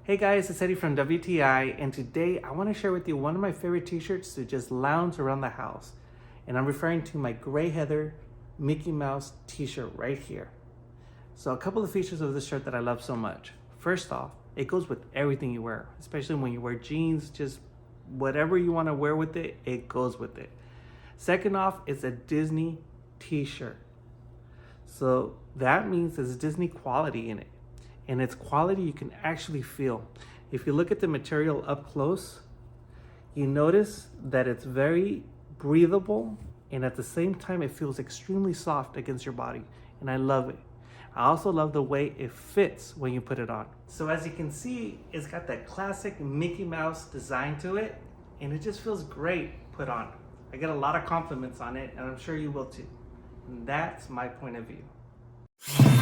Hey guys, it's Eddie from WTI, and today I want to share with you one of my favorite t-shirts to just lounge around the house. And I'm referring to my Gray Heather Mickey Mouse t-shirt right here. So a couple of features of this shirt that I love so much. First off, it goes with everything you wear, especially when you wear jeans, just whatever you want to wear with it, it goes with it. Second off, it's a Disney t-shirt. So that means there's Disney quality in it. And it's quality you can actually feel. If you look at the material up close, you notice that it's very breathable, and at the same time it feels extremely soft against your body, and I love it. I also love the way it fits when you put it on. So as you can see, it's got that classic Mickey Mouse design to it, and it just feels great put on. I get a lot of compliments on it, and I'm sure you will too. And that's my point of view.